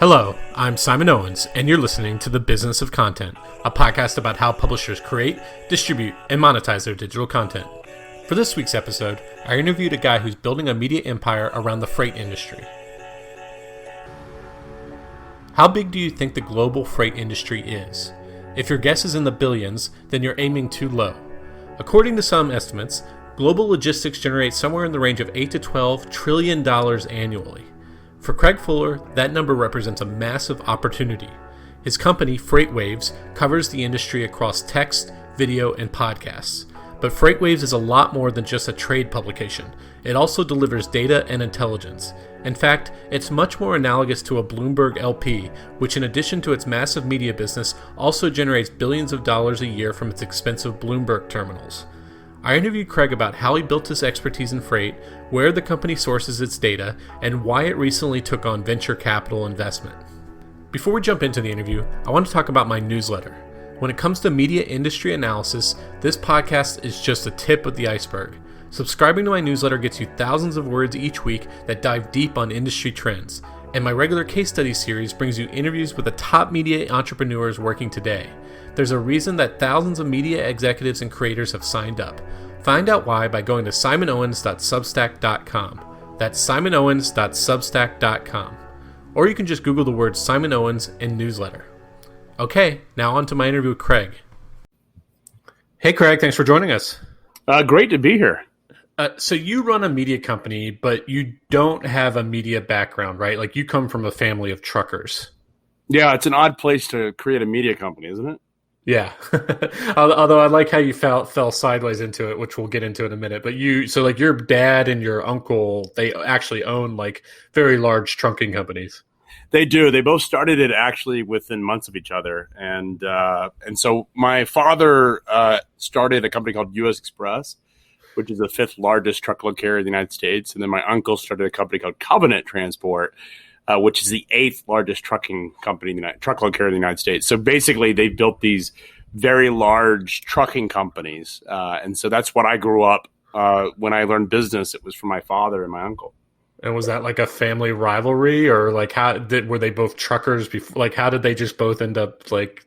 Hello, I'm Simon Owens, and you're listening to The Business of Content, a podcast about how publishers create, distribute, and monetize their digital content. For this week's episode, I interviewed a guy who's building a media empire around the freight industry. How big do you think the global freight industry is? If your guess is in the billions, then you're aiming too low. According to some estimates, global logistics generates somewhere in the range of $8 to $12 trillion annually. For Craig Fuller, that number represents a massive opportunity. His company, FreightWaves, covers the industry across text, video, and podcasts. But FreightWaves is a lot more than just a trade publication. It also delivers data and intelligence. In fact, it's much more analogous to a Bloomberg LP, which in addition to its massive media business, also generates billions of dollars a year from its expensive Bloomberg terminals. I interviewed Craig about how he built his expertise in freight, where the company sources its data, and why it recently took on venture capital investment. Before we jump into the interview, I want to talk about my newsletter. When it comes to media industry analysis, this podcast is just the tip of the iceberg. Subscribing to my newsletter gets you thousands of words each week that dive deep on industry trends, and my regular case study series brings you interviews with the top media entrepreneurs working today. There's a reason that thousands of media executives and creators have signed up. Find out why by going to simonowens.substack.com. That's simonowens.substack.com. Or you can just Google the words Simon Owens and newsletter. Okay, now on to my interview with Craig. Hey Craig, thanks for joining us. Great to be here. So you run a media company, but you don't have a media background, right? Like you come from a family of truckers. Yeah, it's an odd place to create a media company, isn't it? Yeah. Although I like how you fell sideways into it, which we'll get into in a minute. But so your dad and your uncle, they actually own like very large trucking companies. They do. They both started it actually within months of each other. And so my father started a company called U.S. Express, which is the fifth largest truckload carrier in the United States. And then my uncle started a company called Covenant Transport, which is the eighth largest truckload carrier in the United States. So basically, they built these very large trucking companies. And so that's what I grew up. When I learned business, it was from my father and my uncle. And was that like a family rivalry, or like were they both truckers before? Like how did they just both end up like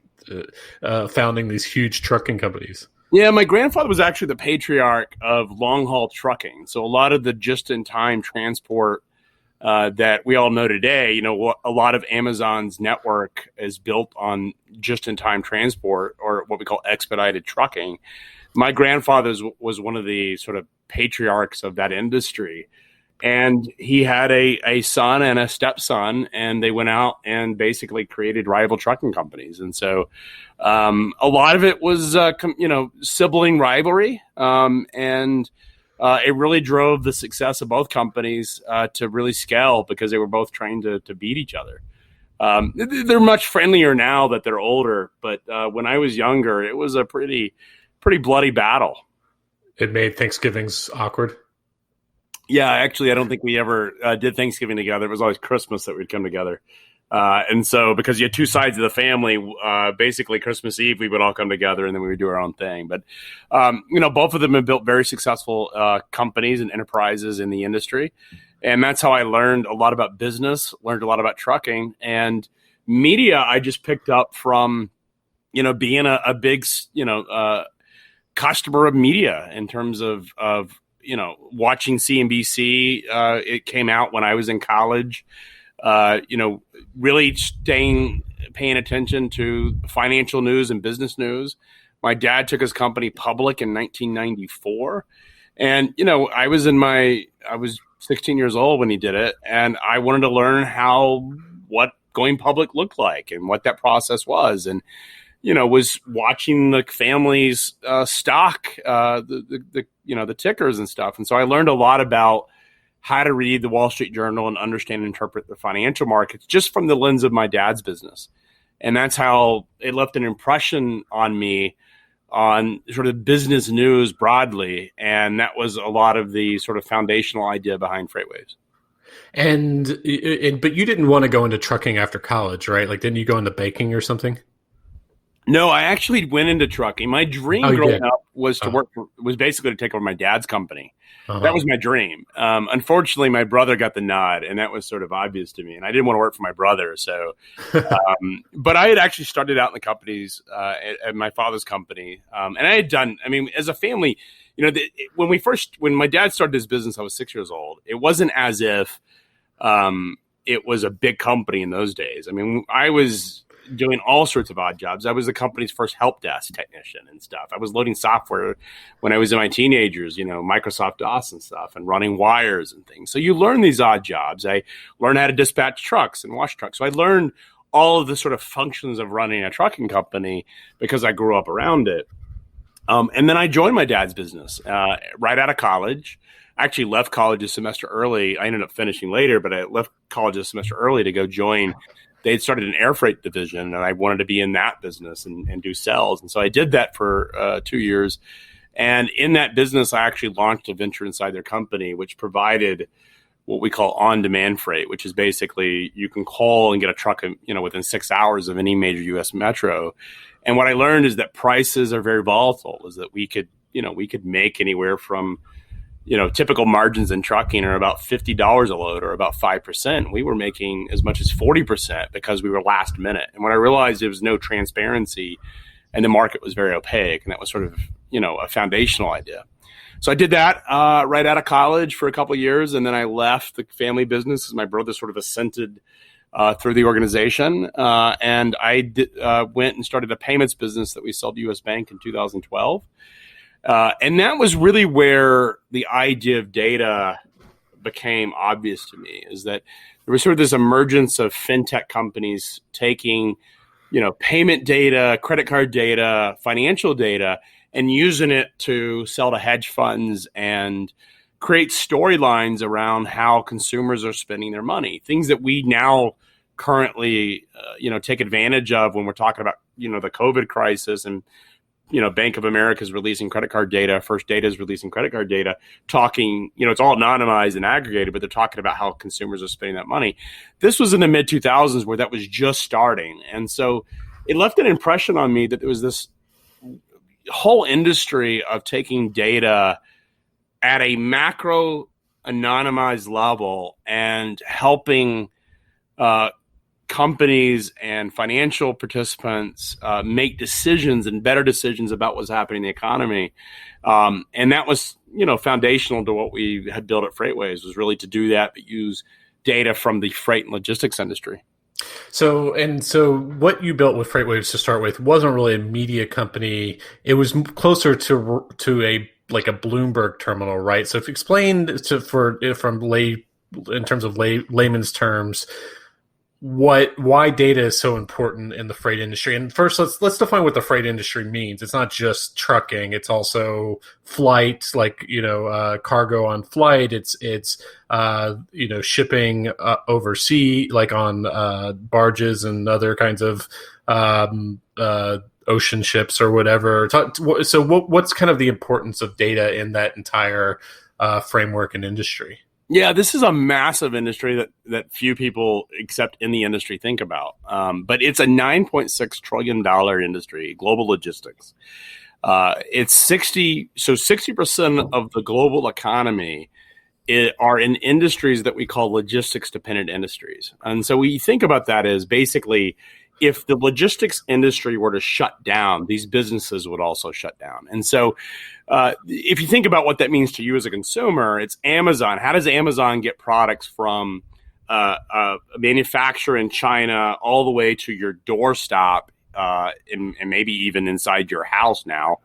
founding these huge trucking companies? Yeah, my grandfather was actually the patriarch of long haul trucking. So a lot of the just in time transport that we all know today, a lot of Amazon's network is built on just in time transport, or what we call expedited trucking. My grandfather was one of the sort of patriarchs of that industry. And he had a son and a stepson, and they went out and basically created rival trucking companies. And so a lot of it was, sibling rivalry. And it really drove the success of both companies to really scale, because they were both trying to beat each other. They're much friendlier now that they're older. But when I was younger, it was a pretty bloody battle. It made Thanksgivings awkward. Yeah, actually, I don't think we ever did Thanksgiving together. It was always Christmas that we'd come together. And so because you had two sides of the family, basically Christmas Eve, we would all come together and then we would do our own thing. But, both of them have built very successful companies and enterprises in the industry. And that's how I learned a lot about business, learned a lot about trucking. And media, I just picked up from, being a big, customer of media in terms of watching CNBC. It came out when I was in college, really paying attention to financial news and business news. My dad took his company public in 1994. And, I was 16 years old when he did it. And I wanted to learn what going public looked like and what that process was. And, was watching the family's stock, the tickers and stuff. And so I learned a lot about how to read the Wall Street Journal and understand and interpret the financial markets just from the lens of my dad's business. And that's how it left an impression on me on sort of business news broadly. And that was a lot of the sort of foundational idea behind FreightWaves. But you didn't want to go into trucking after college, right? Like, didn't you go into baking or something? No, I actually went into trucking. My dream Oh, you growing did? up was to Oh, was basically to take over my dad's company. That uh-huh. was my dream. Unfortunately, my brother got the nod, and that was sort of obvious to me. And I didn't want to work for my brother, so but I had actually started out in the companies at my father's company, and I had done. I mean, as a family, when my dad started his business, I was 6 years old. It wasn't as if it was a big company in those days. I mean, I was doing all sorts of odd jobs. I was the company's first help desk technician and stuff. I was loading software when I was in my teenagers, Microsoft DOS and stuff, and running wires and things. So you learn these odd jobs. I learned how to dispatch trucks and wash trucks. So I learned all of the sort of functions of running a trucking company because I grew up around it. And then I joined my dad's business right out of college. I actually left college a semester early. I ended up finishing later, but I left college a semester early to go join. They had started an air freight division, and I wanted to be in that business and do sales. And so I did that for 2 years. And in that business, I actually launched a venture inside their company, which provided what we call on-demand freight, which is basically you can call and get a truck, within 6 hours of any major U.S. metro. And what I learned is that prices are very volatile. Is that we could make anywhere from typical margins in trucking are about $50 a load or about 5%. We were making as much as 40% because we were last minute. And when I realized there was no transparency and the market was very opaque, and that was sort of a foundational idea. So I did that right out of college for a couple of years, and then I left the family business as my brother sort of ascended through the organization, and I went and started a payments business that we sold to U.S. Bank in 2012, and that was really where the idea of data became obvious to me. Is that there was sort of this emergence of fintech companies taking, payment data, credit card data, financial data, and using it to sell to hedge funds and create storylines around how consumers are spending their money. Things that we now currently, take advantage of when we're talking about, the COVID crisis and, Bank of America is releasing credit card data. First Data is releasing credit card data, talking, it's all anonymized and aggregated, but they're talking about how consumers are spending that money. This was in the mid 2000s where that was just starting. And so it left an impression on me that there was this whole industry of taking data at a macro anonymized level and helping companies and financial participants make decisions and better decisions about what's happening in the economy. And that was, foundational to what we had built at FreightWaves, was really to do that, but use data from the freight and logistics industry. So what you built with FreightWaves to start with wasn't really a media company. It was closer to a like a Bloomberg terminal, right? So if you explain in terms of layman's terms, why data is so important in the freight industry. And first, let's define what the freight industry means. It's not just trucking; it's also flight, like cargo on flight. It's shipping overseas, like on barges and other kinds of ocean ships or whatever. So what's kind of the importance of data in that entire framework and industry? Yeah, this is a massive industry that few people except in the industry think about. But it's a $9.6 trillion industry, global logistics. It's 60% of the global economy are in industries that we call logistics dependent industries. And so we think about that as basically, if the logistics industry were to shut down, these businesses would also shut down. And so if you think about what that means to you as a consumer, it's Amazon. How does Amazon get products from a manufacturer in China all the way to your doorstep and maybe even inside your house now?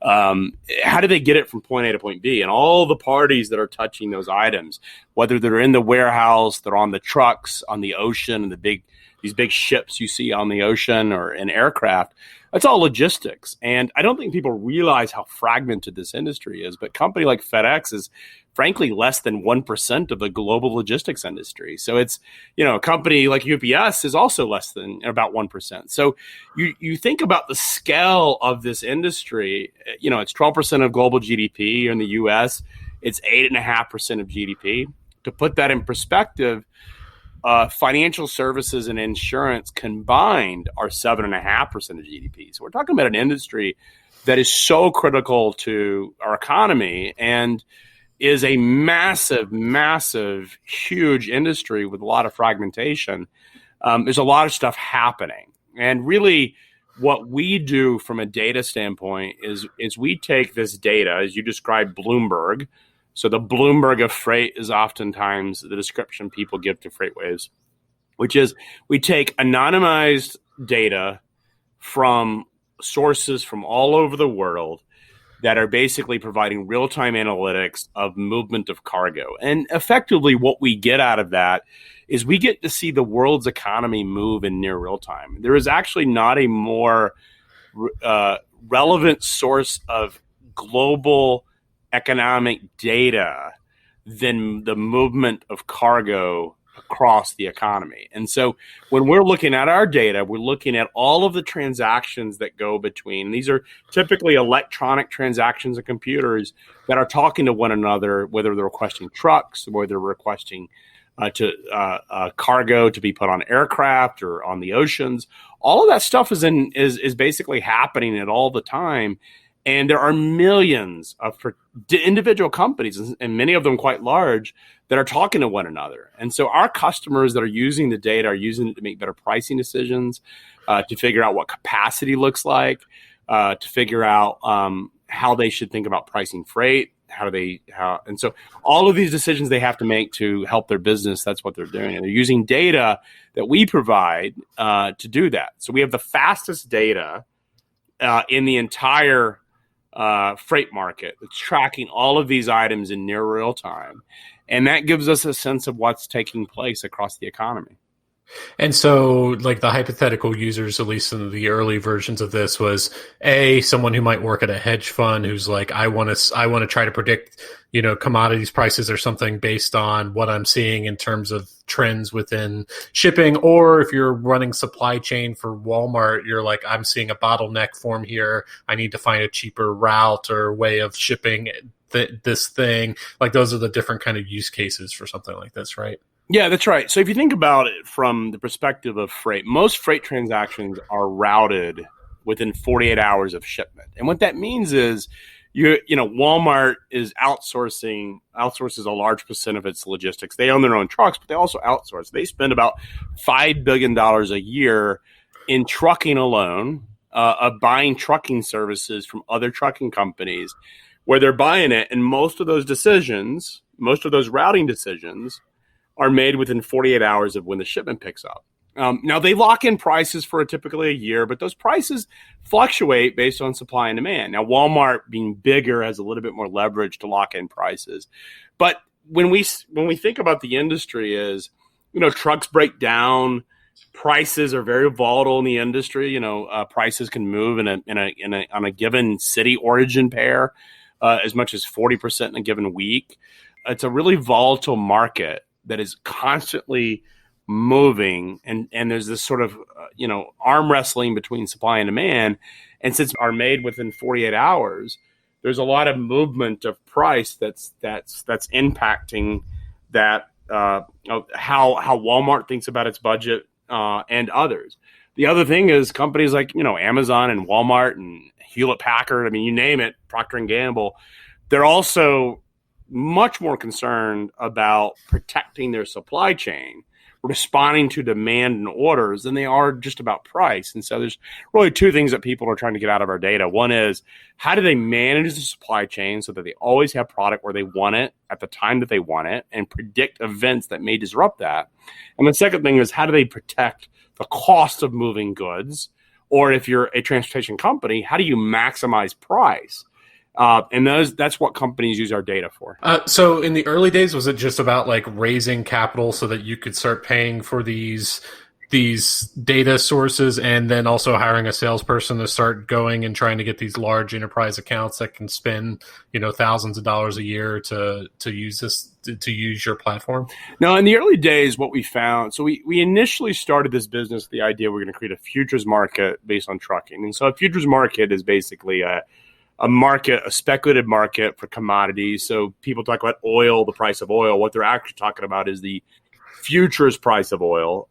How do they get it from point A to point B? And all the parties that are touching those items, whether they're in the warehouse, they're on the trucks, on the ocean, and these big ships you see on the ocean or in aircraft, that's all logistics. And I don't think people realize how fragmented this industry is, but a company like FedEx is frankly less than 1% of the global logistics industry. So it's, a company like UPS is also less than about 1%. So you think about the scale of this industry, it's 12% of global GDP in the US, it's 8.5% of GDP. To put that in perspective, financial services and insurance combined are 7.5% of GDP. So we're talking about an industry that is so critical to our economy and is a massive, massive, huge industry with a lot of fragmentation. There's a lot of stuff happening. And really what we do from a data standpoint is we take this data, as you described Bloomberg. So the Bloomberg of freight is oftentimes the description people give to FreightWaves, which is we take anonymized data from sources from all over the world that are basically providing real-time analytics of movement of cargo. And effectively what we get out of that is we get to see the world's economy move in near real time. There is actually not a more relevant source of global economic data than the movement of cargo across the economy. And so when we're looking at our data, we're looking at all of the transactions that go between. These are typically electronic transactions of computers that are talking to one another, whether they're requesting trucks, whether they're requesting cargo to be put on aircraft or on the oceans. All of that stuff is basically happening at all the time. And there are millions of individual companies, and many of them quite large, that are talking to one another. And so our customers that are using the data are using it to make better pricing decisions, to figure out what capacity looks like, to figure out how they should think about pricing freight, and so all of these decisions they have to make to help their business, that's what they're doing. And they're using data that we provide to do that. So we have the fastest data in the entire freight market. It's tracking all of these items in near real time. And that gives us a sense of what's taking place across the economy. And so, like, the hypothetical users, at least in the early versions of this, was someone who might work at a hedge fund who's like, I want to try to predict, commodities prices or something based on what I'm seeing in terms of trends within shipping. Or if you're running supply chain for Walmart, you're like, I'm seeing a bottleneck form here. I need to find a cheaper route or way of shipping this thing. Like, those are the different kind of use cases for something like this, right? Yeah, that's right. So if you think about it from the perspective of freight, most freight transactions are routed within 48 hours of shipment. And what that means is, Walmart is outsources a large percent of its logistics. They own their own trucks, but they also outsource. They spend about $5 billion a year in trucking alone, of buying trucking services from other trucking companies where they're buying it. And most of those routing decisions are made within 48 hours of when the shipment picks up. Now, they lock in prices for typically a year, but those prices fluctuate based on supply and demand. Now, Walmart, being bigger, has a little bit more leverage to lock in prices. But when we think about the industry, trucks break down, prices are very volatile in the industry. Prices can move on a given city origin pair as much as 40% in a given week. It's a really volatile market that is constantly moving, and there's this sort of arm wrestling between supply and demand. And since are made within 48 hours, there's a lot of movement of price that's impacting that how Walmart thinks about its budget and others. The other thing is companies like Amazon and Walmart and Hewlett Packard. I mean, you name it, Procter and Gamble. They're also much more concerned about protecting their supply chain, responding to demand and orders, than they are just about price. And so there's really two things that people are trying to get out of our data. One is, how do they manage the supply chain so that they always have product where they want it at the time that they want it and predict events that may disrupt that? And the second thing is, how do they protect the cost of moving goods? Or if you're a transportation company, how do you maximize price? And that's what companies use our data for. So in the early days, was it just about like raising capital so that you could start paying for these data sources, and then also hiring a salesperson to start going and trying to get these large enterprise accounts that can spend thousands of dollars a year to use your platform? No, in the early days, what we found, so we initially started this business with the idea we're going to create a futures market based on trucking. And so a futures market is basically a speculative market for commodities. So people talk about oil, the price of oil. What they're actually talking about is the futures price of oil,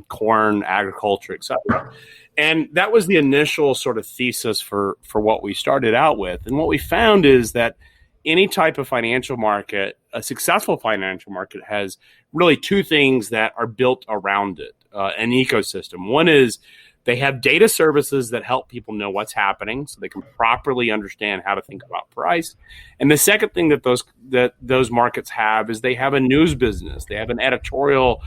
corn, agriculture, etc. And that was the initial sort of thesis for what we started out with. And what we found is that any type of financial market, a successful financial market, has really two things that are built around it, an ecosystem. One is they have data services that help people know what's happening so they can properly understand how to think about price. And the second thing that those markets have is they have a news business. They have an editorial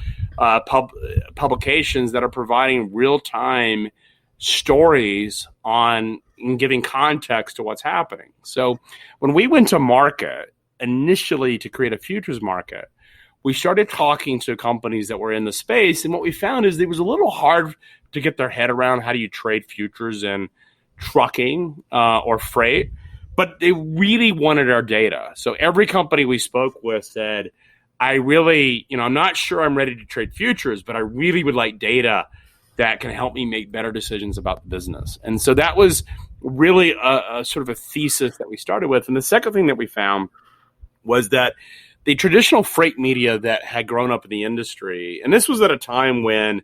publications that are providing real-time stories on and giving context to what's happening. So when we went to market initially to create a futures market, we started talking to companies that were in the space. And what we found is it was a little hard to get their head around how do you trade futures in trucking or freight, but they really wanted our data. So every company we spoke with said, I really, I'm not sure I'm ready to trade futures, but I really would like data that can help me make better decisions about the business. And so that was really a sort of a thesis that we started with. And the second thing that we found was that the traditional freight media that had grown up in the industry, and this was at a time when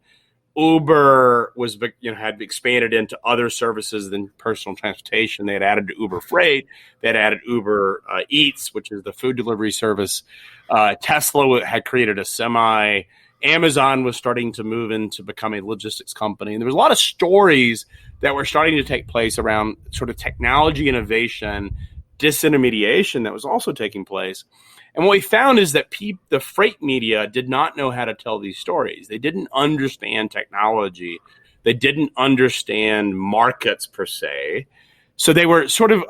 Uber was, had expanded into other services than personal transportation. They had added to Uber Freight. They had added Uber Eats, which is the food delivery service. Tesla had created a semi. Amazon was starting to move into become a logistics company. And there was a lot of stories that were starting to take place around sort of technology innovation, disintermediation that was also taking place. And what we found is that the freight media did not know how to tell these stories. They didn't understand technology. They didn't understand markets per se. So they were sort of,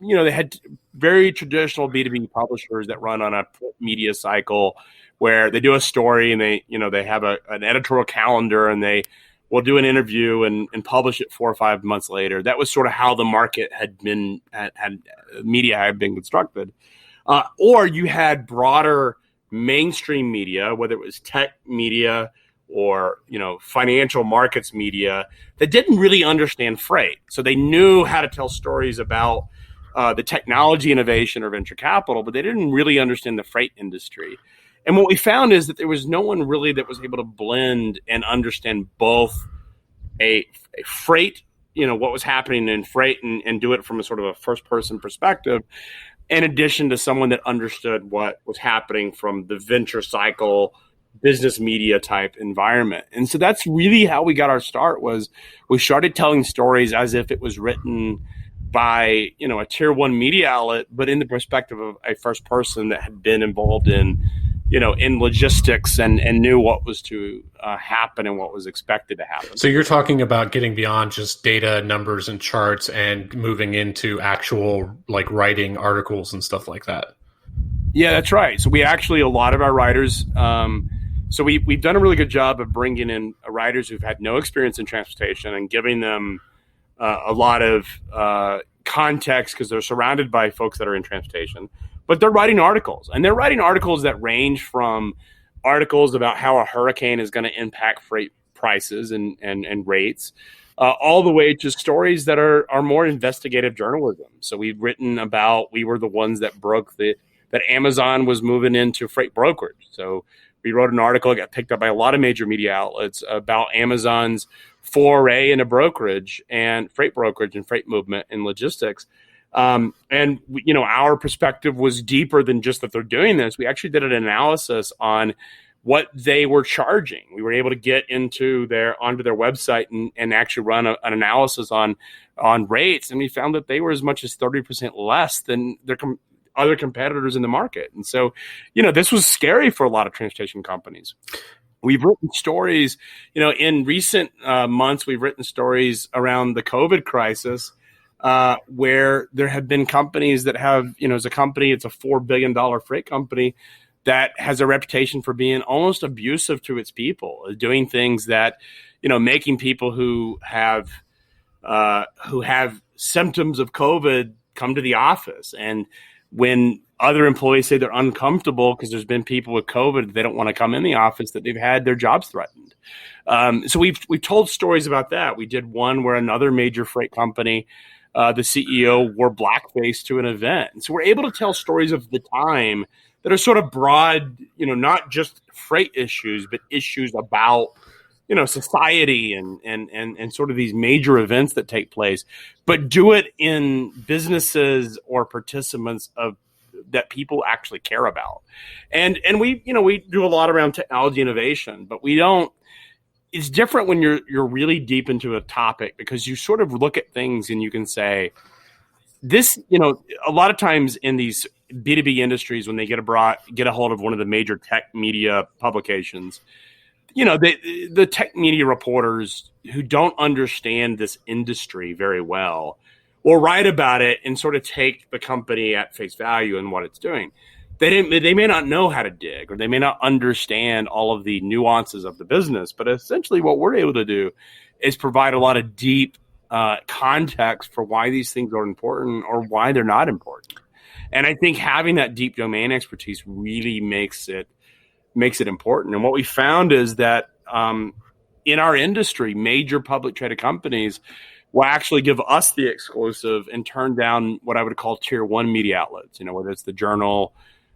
they had very traditional B2B publishers that run on a media cycle where they do a story and they have an editorial calendar and they will do an interview and publish it 4 or 5 months later. That was sort of how the market media had been constructed. Or you had broader mainstream media, whether it was tech media or financial markets media, that didn't really understand freight. So they knew how to tell stories about the technology innovation or venture capital, but they didn't really understand the freight industry. And what we found is that there was no one really that was able to blend and understand both a freight, what was happening in freight and do it from a sort of a first-person perspective, in addition to someone that understood what was happening from the venture cycle, business media type environment. And so that's really how we got our start. Was we started telling stories as if it was written by, a tier one media outlet, but in the perspective of a first person that had been involved in logistics and knew what was to happen and what was expected to happen. So you're talking about getting beyond just data, numbers, and charts and moving into actual writing articles and stuff like that. Yeah, that's right. So we actually, a lot of our writers, we've done a really good job of bringing in writers who've had no experience in transportation and giving them a lot of context because they're surrounded by folks that are in transportation. But they're writing articles, and they're writing articles that range from articles about how a hurricane is going to impact freight prices and rates, all the way to stories that are more investigative journalism. So we've written about, we were the ones that broke that Amazon was moving into freight brokerage. So we wrote an article that got picked up by a lot of major media outlets about Amazon's foray into brokerage and freight movement and logistics. Our perspective was deeper than just that they're doing this. We actually did an analysis on what they were charging. We were able to get onto their website and actually run an analysis on rates. And we found that they were as much as 30% less than their other competitors in the market. And so, this was scary for a lot of transportation companies. We've written stories, in recent months, we've written stories around the COVID crisis, where there have been companies that have, as a company, it's a $4 billion freight company that has a reputation for being almost abusive to its people, doing things that, making people who have symptoms of COVID come to the office. And when other employees say they're uncomfortable because there's been people with COVID, they don't want to come in the office, that they've had their jobs threatened. So we've told stories about that. We did one where another major freight company, the CEO wore blackface to an event. And so we're able to tell stories of the time that are sort of broad, not just freight issues, but issues about society and sort of these major events that take place, but do it in businesses or participants of that people actually care about. And we do a lot around technology innovation, but we don't. It's different when you're really deep into a topic, because you sort of look at things and you can say this. A lot of times in these B2B industries, when they get a hold of one of the major tech media publications, the tech media reporters who don't understand this industry very well will write about it and sort of take the company at face value and what it's doing. They may not know how to dig, or they may not understand all of the nuances of the business. But essentially what we're able to do is provide a lot of deep context for why these things are important or why they're not important. And I think having that deep domain expertise really makes it important. And what we found is that in our industry, major public traded companies will actually give us the exclusive and turn down what I would call tier one media outlets, whether it's the Journal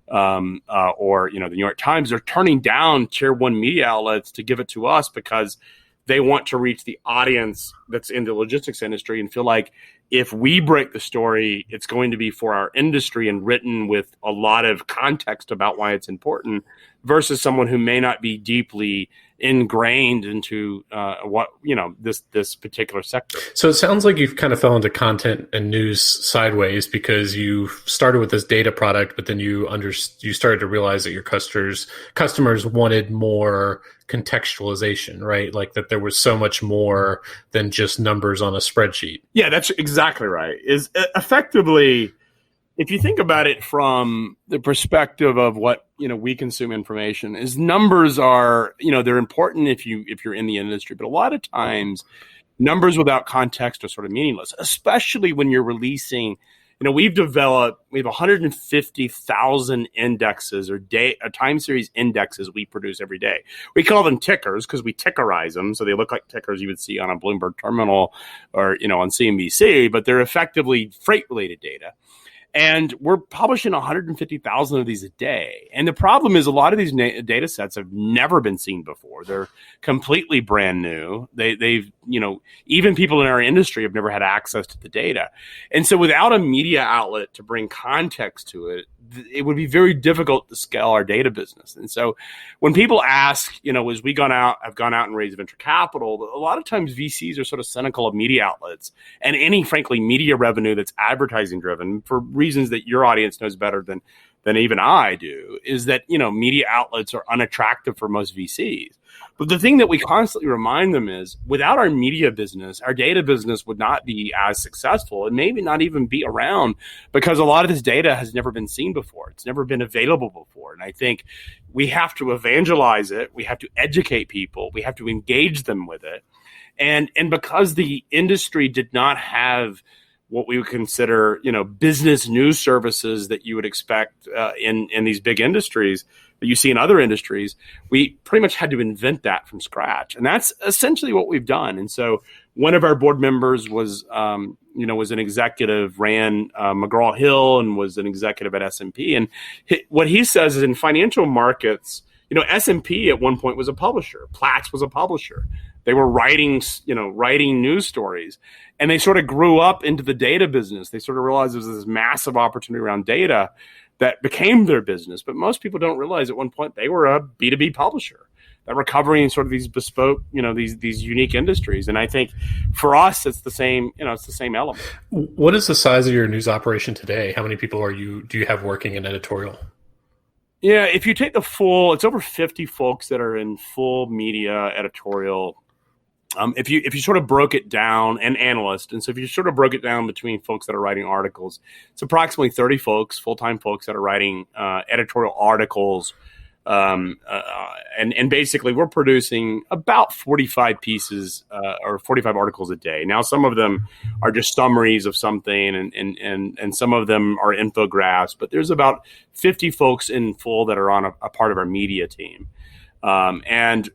or the New York Times. They're turning down tier one media outlets to give it to us because they want to reach the audience that's in the logistics industry and feel like if we break the story, it's going to be for our industry and written with a lot of context about why it's important, versus someone who may not be deeply ingrained into this particular sector. So it sounds like you've kind of fell into content and news sideways, because you started with this data product, but then you started to realize that your customers wanted more contextualization, right? Like that there was so much more than just numbers on a spreadsheet. Yeah, that's exactly right. Is effectively, if you think about it from the perspective of what we consume information, is numbers are they're important if you're in the industry, but a lot of times numbers without context are sort of meaningless, especially when you're releasing. We have 150,000 indexes or time series indexes we produce every day. We call them tickers because we tickerize them, so they look like tickers you would see on a Bloomberg terminal or on CNBC, but they're effectively freight related data. And we're publishing 150,000 of these a day. And the problem is a lot of these data sets have never been seen before. They're completely brand new. They've even people in our industry have never had access to the data. And so without a media outlet to bring context to it, it would be very difficult to scale our data business. And so when people ask, as I've gone out and raised venture capital, a lot of times VCs are sort of cynical of media outlets and any, frankly, media revenue that's advertising driven, for reasons that your audience knows better than even I do, is that, media outlets are unattractive for most VCs. But the thing that we constantly remind them is, without our media business, our data business would not be as successful and maybe not even be around, because a lot of this data has never been seen before. It's never been available before. And I think we have to evangelize it. We have to educate people. We have to engage them with it. And because the industry did not have what we would consider, business news services that you would expect in these big industries that you see in other industries, we pretty much had to invent that from scratch. And that's essentially what we've done. And so one of our board members was an executive, ran McGraw-Hill, and was an executive at S&P. And what he says is, in financial markets, S&P at one point was a publisher. Platts was a publisher. They were writing news stories, and they sort of grew up into the data business. They sort of realized there was this massive opportunity around data that became their business. But most people don't realize at one point they were a B2B publisher that were covering sort of these bespoke, these unique industries. And I think for us, it's the same, it's the same element. What is the size of your news operation today? How many people do you have working in editorial? Yeah, if you take it's over 50 folks that are in full media editorial. If you sort of broke it down, and analysts, and so if you sort of broke it down between folks that are writing articles, it's approximately 30 folks, full-time folks that are writing editorial articles. And basically we're producing about 45 pieces or 45 articles a day. Now, some of them are just summaries of something, and some of them are infographics, but there's about 50 folks in full that are on a part of our media team. And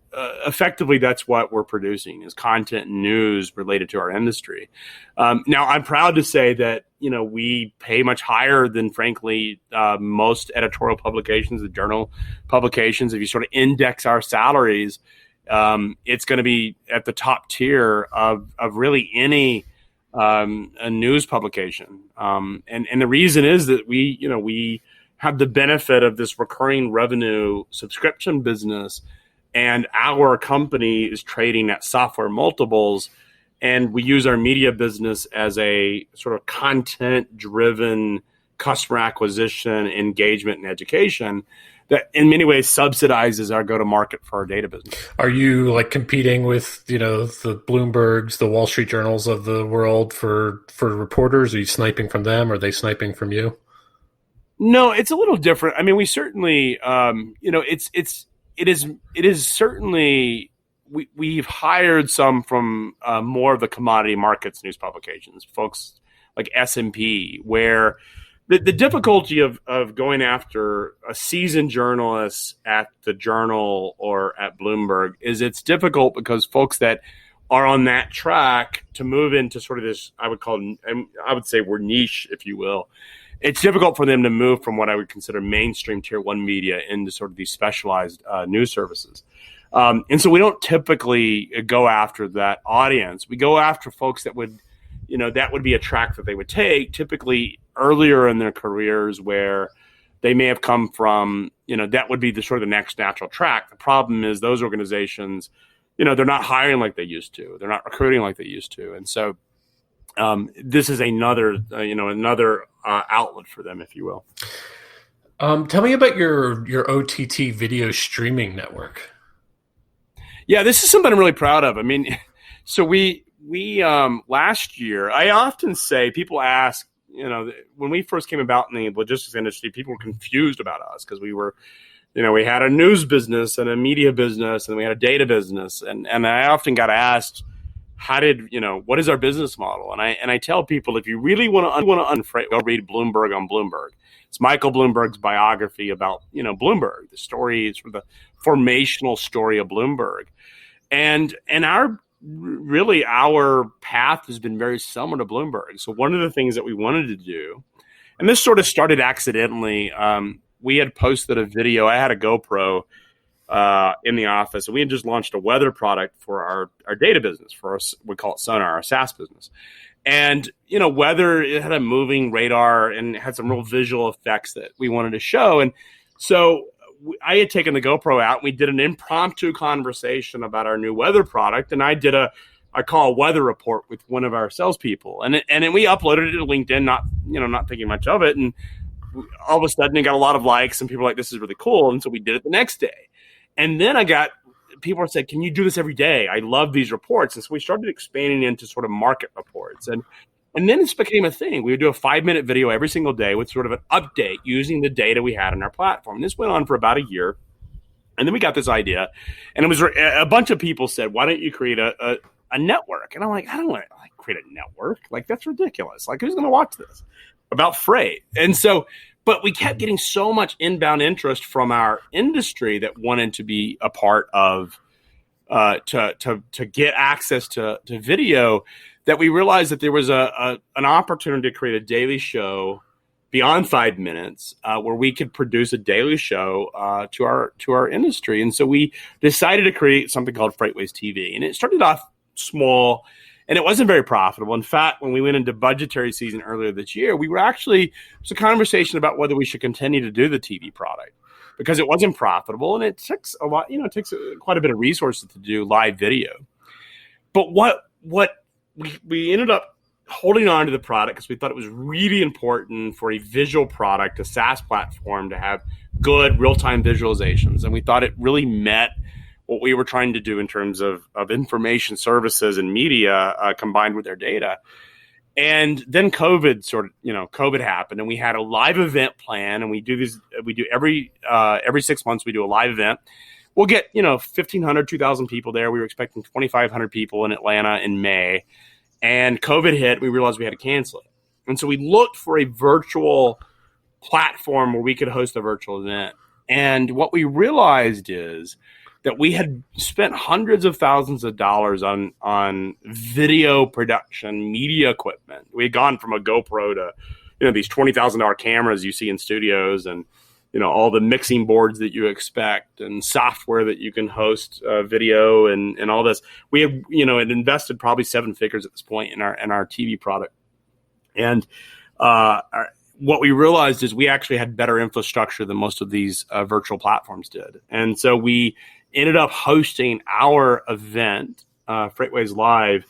effectively, that's what we're producing is content and news related to our industry. Now, I'm proud to say that we pay much higher than, frankly, most editorial publications, the journal publications. If you sort of index our salaries, it's going to be at the top tier of really any a news publication. And the reason is that we have the benefit of this recurring revenue subscription business, and our company is trading at software multiples, and we use our media business as a sort of content-driven customer acquisition, engagement, and education that in many ways subsidizes our go-to-market for our data business. Are you like competing with, the Bloombergs, the Wall Street Journals of the world for reporters? Are you sniping from them? Or are they sniping from you? No, it's a little different. I mean, we certainly, it is certainly, we've hired some from more of the commodity markets news publications, folks like S&P, where the difficulty of going after a seasoned journalist at the Journal or at Bloomberg is it's difficult because folks that are on that track to move into sort of this, I would say we're niche, if you will. It's difficult for them to move from what I would consider mainstream tier one media into sort of these specialized news services. And so we don't typically go after that audience. We go after folks that would, that would be a track that they would take typically earlier in their careers where they may have come from, that would be the sort of the next natural track. The problem is those organizations, they're not hiring like they used to. They're not recruiting like they used to. And so this is another outlet for them, if you will. Tell me about your OTT video streaming network. Yeah, this is something I'm really proud of. I mean, so we last year, I often say, people ask, when we first came about in the logistics industry, people were confused about us because we were, we had a news business and a media business and we had a data business. And I often got asked, what is our business model? And I tell people, if you really want to unfreight, go read Bloomberg on Bloomberg. It's Michael Bloomberg's biography about, Bloomberg, the story, sort of the formational story of Bloomberg. And our path has been very similar to Bloomberg. So one of the things that we wanted to do, and this sort of started accidentally, we had posted a video. I had a GoPro in the office, and we had just launched a weather product for our data business, for us, we call it Sonar, our SaaS business. And, weather, it had a moving radar and had some real visual effects that we wanted to show. And so I had taken the GoPro out, and we did an impromptu conversation about our new weather product. And I did I call a weather report with one of our salespeople. And then we uploaded it to LinkedIn, not thinking much of it. And all of a sudden it got a lot of likes, and people were like, this is really cool. And so we did it the next day. And then people said, can you do this every day? I love these reports. And so we started expanding into sort of market reports. And then it became a thing. We would do a 5-minute video every single day with sort of an update using the data we had on our platform. And this went on for about a year. And then we got this idea. And it was a bunch of people said, why don't you create a network? And I'm like, I don't want to create a network. Like, that's ridiculous. Like, who's going to watch this about freight? And so, but we kept getting so much inbound interest from our industry that wanted to be a part of, to get access to video, that we realized that there was an opportunity to create a daily show beyond 5 minutes, where we could produce a daily show to our industry. And so we decided to create something called FreightWaves TV. And it started off small, and it wasn't very profitable. In fact, when we went into budgetary season earlier this year, it was a conversation about whether we should continue to do the TV product because it wasn't profitable, and it takes a lot, it takes quite a bit of resources to do live video. But what we ended up holding on to the product because we thought it was really important for a visual product, a SaaS platform, to have good real-time visualizations. And we thought it really met what we were trying to do in terms of information services and media combined with their data. And then COVID happened, and we had a live event plan, and we do every 6 months, we do a live event. We'll get, 1,500, 2,000 people there. We were expecting 2,500 people in Atlanta in May, and COVID hit. We realized we had to cancel it. And so we looked for a virtual platform where we could host a virtual event. And what we realized is that we had spent hundreds of thousands of dollars on video production, media equipment. We had gone from a GoPro to, these $20,000 cameras you see in studios, and all the mixing boards that you expect, and software that you can host video and all this. We have had invested probably 7 figures at this point in our TV product, and what we realized is we actually had better infrastructure than most of these virtual platforms did, and so we ended up hosting our event, FreightWaves Live,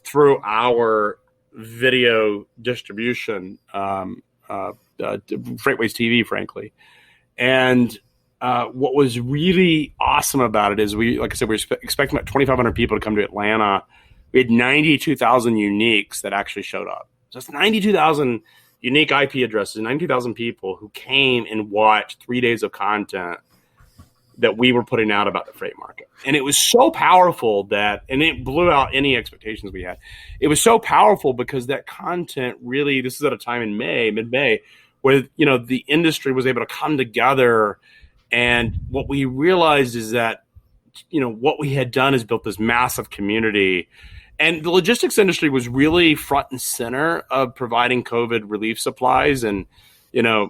through our video distribution, FreightWaves TV, frankly. And what was really awesome about it is like I said, we were expecting about 2,500 people to come to Atlanta. We had 92,000 uniques that actually showed up. So it's 92,000 unique IP addresses, 92,000 people who came and watched 3 days of content that we were putting out about the freight market. And it was so powerful and it blew out any expectations we had. It was so powerful because that content really, this is at a time in mid-May, where, the industry was able to come together. And what we realized is that, what we had done is built this massive community. And the logistics industry was really front and center of providing COVID relief supplies. And,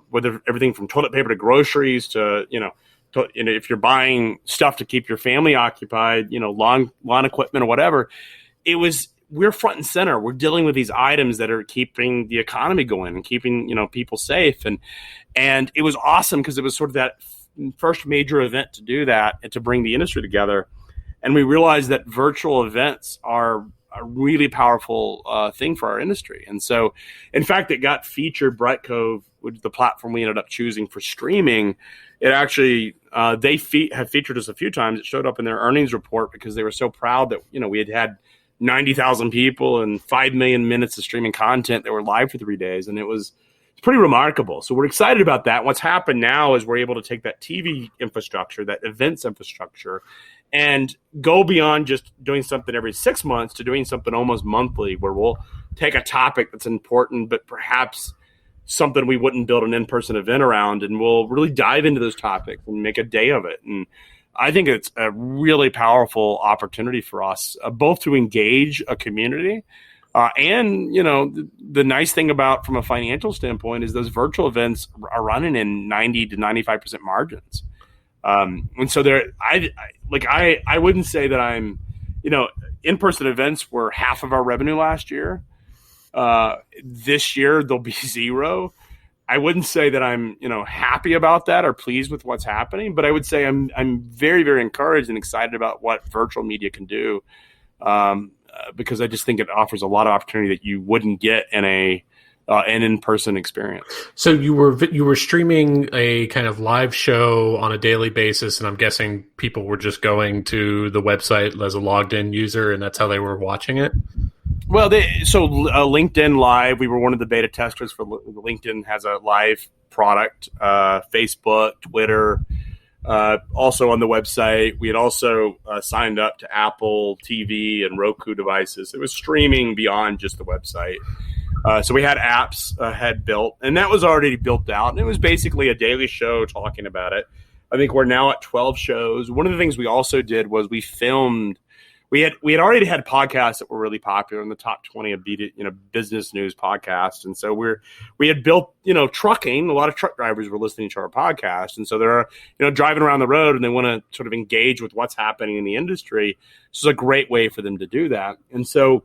whether everything from toilet paper to groceries to, if you're buying stuff to keep your family occupied, lawn equipment or whatever, we're front and center. We're dealing with these items that are keeping the economy going and keeping, people safe. And it was awesome because it was sort of that first major event to do that and to bring the industry together. And we realized that virtual events are a really powerful thing for our industry. And so, in fact, it got featured. Brightcove, which is the platform we ended up choosing for streaming, it actually they have featured us a few times. It showed up in their earnings report because they were so proud that we had 90,000 people and 5 million minutes of streaming content that were live for 3 days, and it's pretty remarkable. So we're excited about that. What's happened now is we're able to take that TV infrastructure, that events infrastructure, and go beyond just doing something every 6 months to doing something almost monthly, where we'll take a topic that's important, but perhaps something we wouldn't build an in-person event around, and we'll really dive into those topics and make a day of it. And I think it's a really powerful opportunity for us, both to engage a community, and the nice thing about from a financial standpoint is those virtual events are running in 90 to 95% margins. And so I wouldn't say that I'm, in-person events were half of our revenue last year. This year they'll be 0. I wouldn't say that I'm, happy about that or pleased with what's happening, but I would say I'm very, very encouraged and excited about what virtual media can do, because I just think it offers a lot of opportunity that you wouldn't get in an in-person experience. So you were streaming a kind of live show on a daily basis, and I'm guessing people were just going to the website as a logged-in user, and that's how they were watching it? Well, LinkedIn Live, we were one of the beta testers for LinkedIn has a live product, Facebook, Twitter, also on the website. We had also signed up to Apple TV and Roku devices. It was streaming beyond just the website. So we had apps had built, and that was already built out. And it was basically a daily show talking about it. I think we're now at 12 shows. One of the things we also did was we filmed. We had already had podcasts that were really popular in the top 20 of business news podcasts, and so we had built trucking. A lot of truck drivers were listening to our podcast, and so they're driving around the road and they want to sort of engage with what's happening in the industry. This is a great way for them to do that, and so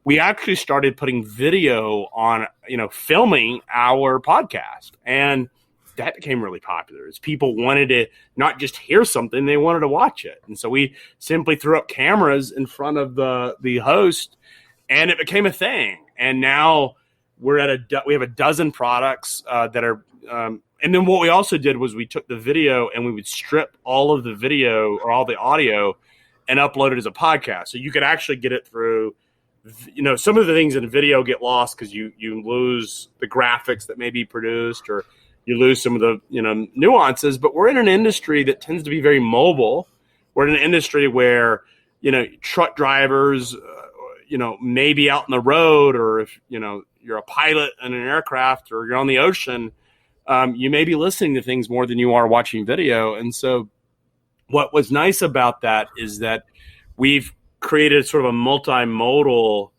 we actually started putting video on, filming our podcast, and that became really popular as people wanted to not just hear something, they wanted to watch it. And so we simply threw up cameras in front of the host, and it became a thing. And now we have a dozen products that are, and then what we also did was we took the video and we would strip all of the video or all the audio and upload it as a podcast. So you could actually get it through, some of the things in video get lost because you lose the graphics that may be produced, or you lose some of the nuances. But we're in an industry that tends to be very mobile. We're in an industry where truck drivers may be out on the road, or if you're a pilot in an aircraft or you're on the ocean, you may be listening to things more than you are watching video. And so what was nice about that is that we've created sort of a multimodal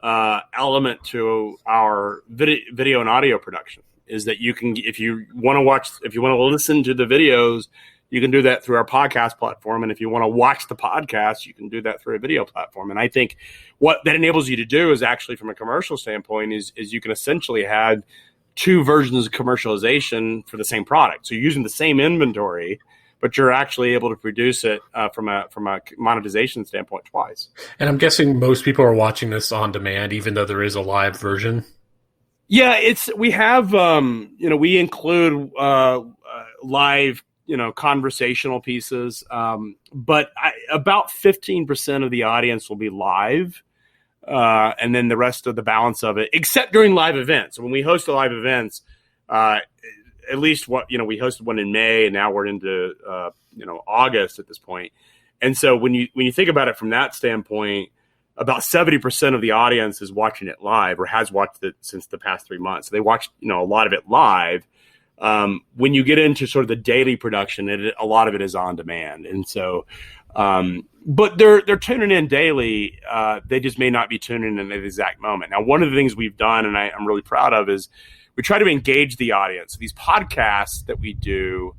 element to our video and audio production. Is that you can, if you want to listen to the videos, you can do that through our podcast platform. And if you want to watch the podcast, you can do that through a video platform. And I think what that enables you to do is actually, from a commercial standpoint, is you can essentially have two versions of commercialization for the same product. So you're using the same inventory, but you're actually able to produce it from a monetization standpoint twice. And I'm guessing most people are watching this on demand, even though there is a live version. Yeah, we have we include live conversational pieces, but about 15% of the audience will be live, and then the rest of the balance of it, except during live events. When we host the live events, at least we hosted one in May, and now we're into August at this point. And so when you think about it from that standpoint, about 70% of the audience is watching it live or has watched it since the past 3 months. So they watched a lot of it live. When you get into sort of the daily production, a lot of it is on demand. And so, but they're tuning in daily. They just may not be tuning in at the exact moment. Now, one of the things we've done, and I'm really proud of, is we try to engage the audience. These podcasts that we do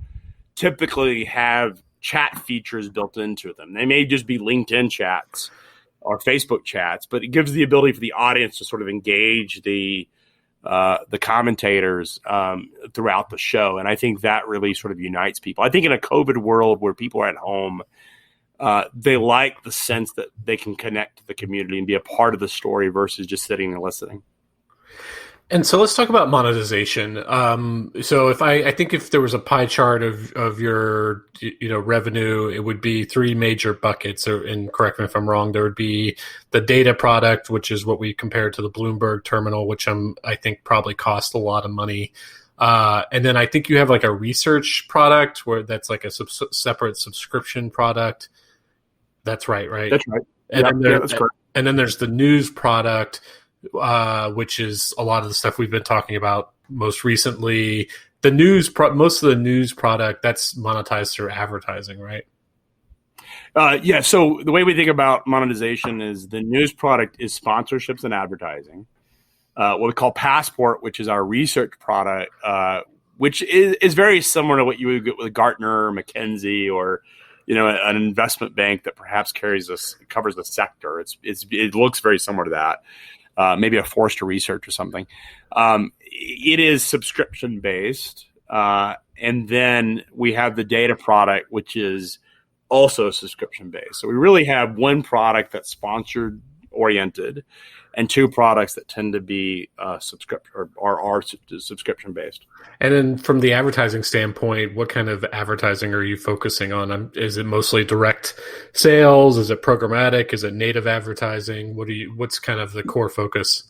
typically have chat features built into them. They may just be LinkedIn chats or Facebook chats, but it gives the ability for the audience to sort of engage the commentators throughout the show. And I think that really sort of unites people. I think in a COVID world where people are at home, they like the sense that they can connect to the community and be a part of the story versus just sitting and listening. And so let's talk about monetization. So I think if there was a pie chart of your revenue, it would be three major buckets. And correct me if I'm wrong. There would be the data product, which is what we compare to the Bloomberg terminal, which I think probably cost a lot of money. And then I think you have like a research product where that's like a separate subscription product. That's right? That's right. And that's correct. And then there's the news product, which is a lot of the stuff we've been talking about most recently. The news, most of the news product, that's monetized through advertising, right? Yeah. So the way we think about monetization is the news product is sponsorships and advertising. What we call Passport, which is our research product, which is very similar to what you would get with Gartner or McKinsey or an investment bank that perhaps covers the sector. It looks very similar to that. Maybe a Forrester Research or something. It is subscription based. And then we have the data product, which is also subscription based. So we really have one product that's sponsored oriented and two products that tend to be subscription based. And then from the advertising standpoint, what kind of advertising are you focusing on? Is it mostly direct sales? Is it programmatic? Is it native advertising? What's kind of the core focus?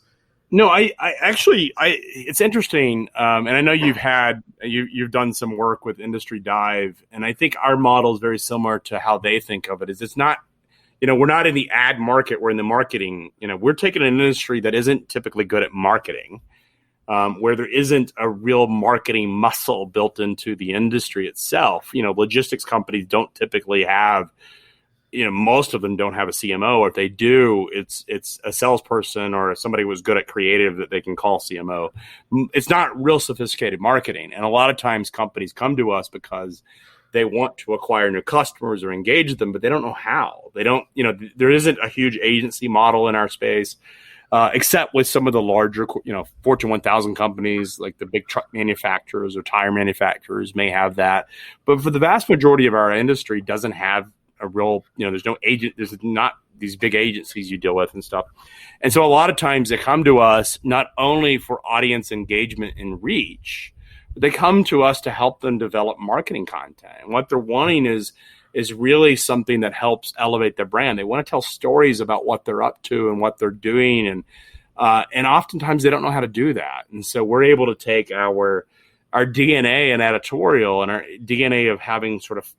No, I actually, it's interesting. And I know you've done some work with Industry Dive, and I think our model is very similar to how they think of it. It's not, we're not in the ad market. We're in the marketing. We're taking an industry that isn't typically good at marketing, where there isn't a real marketing muscle built into the industry itself. Logistics companies don't typically have, most of them don't have a CMO. Or if they do, it's a salesperson or somebody who was good at creative that they can call CMO. It's not real sophisticated marketing. And a lot of times companies come to us because they want to acquire new customers or engage them, but they don't know how. They don't, there isn't a huge agency model in our space, except with some of the larger, Fortune 1000 companies, like the big truck manufacturers or tire manufacturers may have that. But for the vast majority of our industry doesn't have a real, there's no agent, there's not these big agencies you deal with and stuff. And so a lot of times they come to us not only for audience engagement and reach, they come to us to help them develop marketing content. And what they're wanting is really something that helps elevate their brand. They want to tell stories about what they're up to and what they're doing. And oftentimes they don't know how to do that. And so we're able to take our DNA and editorial and our DNA of having sort of,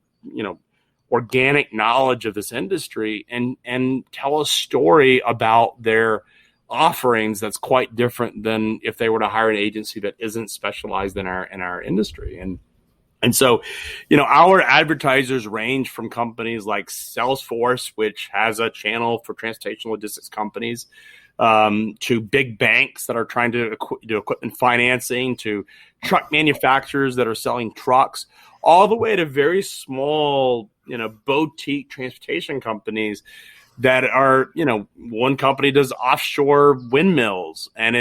organic knowledge of this industry and tell a story about their offerings that's quite different than if they were to hire an agency that isn't specialized in our industry. And And so, our advertisers range from companies like Salesforce, which has a channel for transportation logistics companies, to big banks that are trying to do equipment financing, to truck manufacturers that are selling trucks, all the way to very small, boutique transportation companies that are, one company does offshore windmills and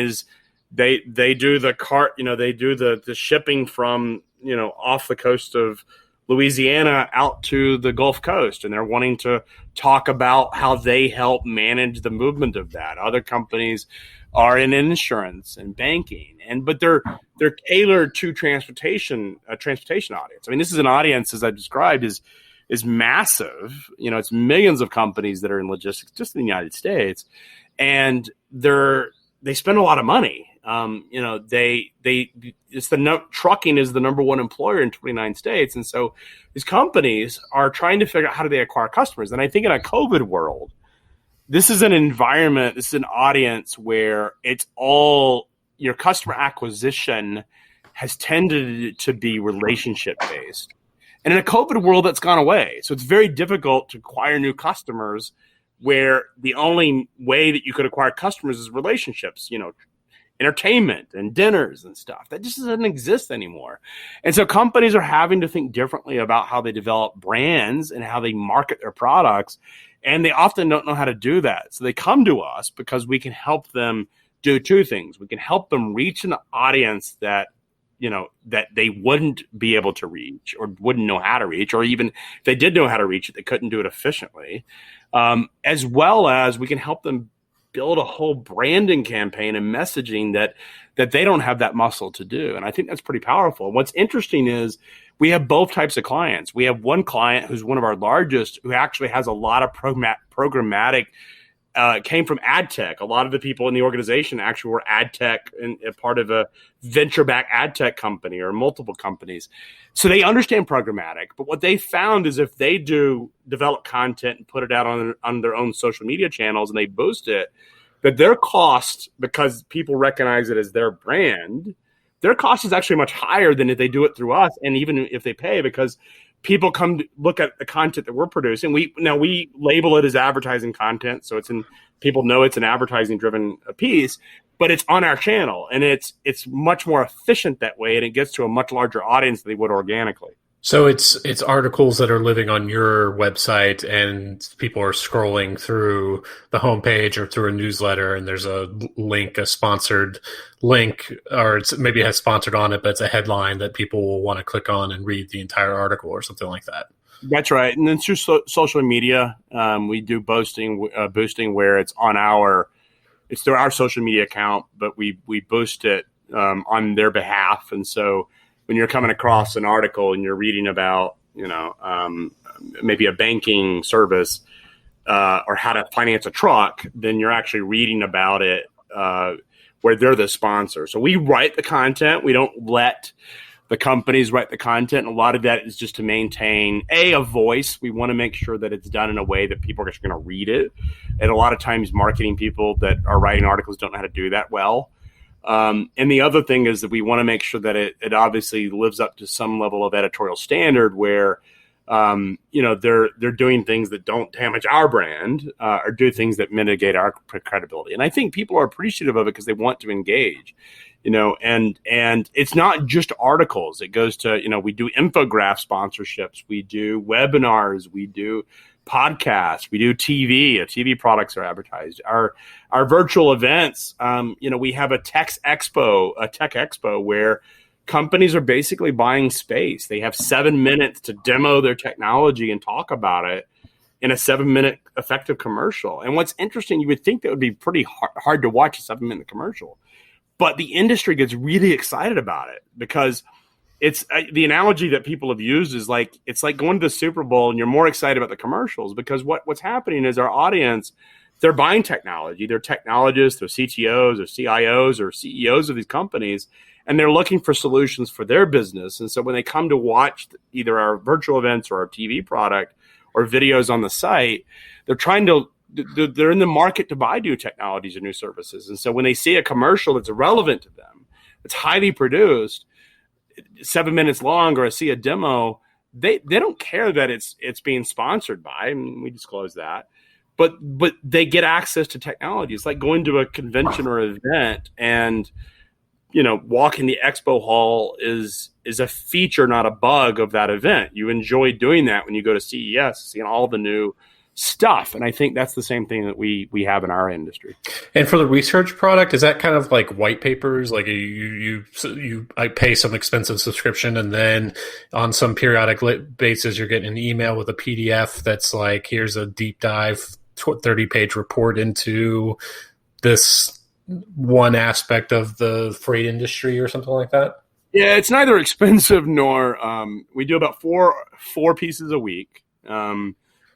they do the they do the shipping from, off the coast of Louisiana out to the Gulf Coast, and they're wanting to talk about how they help manage the movement of that. Other companies are in insurance and banking, but they're tailored to transportation audience. I mean, this is an audience, as I described, is massive. It's millions of companies that are in logistics just in the United States, and they spend a lot of money. Trucking is the number one employer in 29 states. And so these companies are trying to figure out how do they acquire customers. And I think in a COVID world, this is an environment, this is an audience where it's all your customer acquisition has tended to be relationship based. And in a COVID world, that's gone away. So it's very difficult to acquire new customers where the only way that you could acquire customers is relationships, entertainment and dinners and stuff. That just doesn't exist anymore. And so companies are having to think differently about how they develop brands and how they market their products. And they often don't know how to do that. So they come to us because we can help them do two things. We can help them reach an audience that they wouldn't be able to reach or wouldn't know how to reach, or even if they did know how to reach it, they couldn't do it efficiently. As well as we can help them build a whole branding campaign and messaging that they don't have that muscle to do. And I think that's pretty powerful. What's interesting is we have both types of clients. We have one client who's one of our largest, who actually has a lot of programmatic, came from ad tech. A lot of the people in the organization actually were ad tech and part of a venture-backed ad tech company or multiple companies. So they understand programmatic. But what they found is if they do develop content and put it out on their own social media channels and they boost it, that their cost, because people recognize it as their brand, their cost is actually much higher than if they do it through us. And even if they pay, because people come to look at the content that we're producing. We label it as advertising content, so people know it's an advertising driven piece, but it's on our channel, and it's much more efficient that way, and it gets to a much larger audience than they would organically. So it's articles that are living on your website, and people are scrolling through the homepage or through a newsletter, and there's a link, a sponsored link, or maybe it has sponsored on it, but it's a headline that people will want to click on and read the entire article or something like that. That's right. And then through social media, we do boosting where it's through our social media account, but we boost it on their behalf. And so when you're coming across an article and you're reading about, maybe a banking service or how to finance a truck, then you're actually reading about it where they're the sponsor. So we write the content. We don't let the companies write the content. And a lot of that is just to maintain a voice. We want to make sure that it's done in a way that people are actually going to read it. And a lot of times marketing people that are writing articles don't know how to do that well. And the other thing is that we want to make sure that it obviously lives up to some level of editorial standard where, they're doing things that don't damage our brand or do things that mitigate our credibility. And I think people are appreciative of it because they want to engage, and it's not just articles. It goes to, we do infograph sponsorships, we do webinars, we do podcasts, we do TV products are advertised, our virtual events. We have a tech expo where companies are basically buying space. They have 7 minutes to demo their technology and talk about it in a 7-minute effective commercial. And what's interesting, you would think that would be pretty hard to watch a 7-minute commercial, but the industry gets really excited about it because it's the analogy that people have used is it's like going to the Super Bowl and you're more excited about the commercials because what's happening is our audience, they're buying technology. They're technologists, they're CTOs or CIOs or CEOs of these companies, and they're looking for solutions for their business. And so when they come to watch either our virtual events or our TV product or videos on the site, they're in the market to buy new technologies or new services. And so when they see a commercial that's relevant to them, it's highly produced, 7 minutes long or see a demo, they don't care that it's being sponsored by. I mean, we disclose that, but they get access to technology. It's like going to a convention or event, and walking the expo hall is a feature, not a bug of that event. You enjoy doing that when you go to CES, seeing all the new stuff. And I think that's the same thing that we have in our industry. And for the research product, is that kind of like white papers? Like I pay some expensive subscription, and then on some periodic basis, you're getting an email with a PDF that's like, here's a deep dive 30-page report into this one aspect of the freight industry or something like that? Yeah, it's neither expensive nor we do about four pieces a week.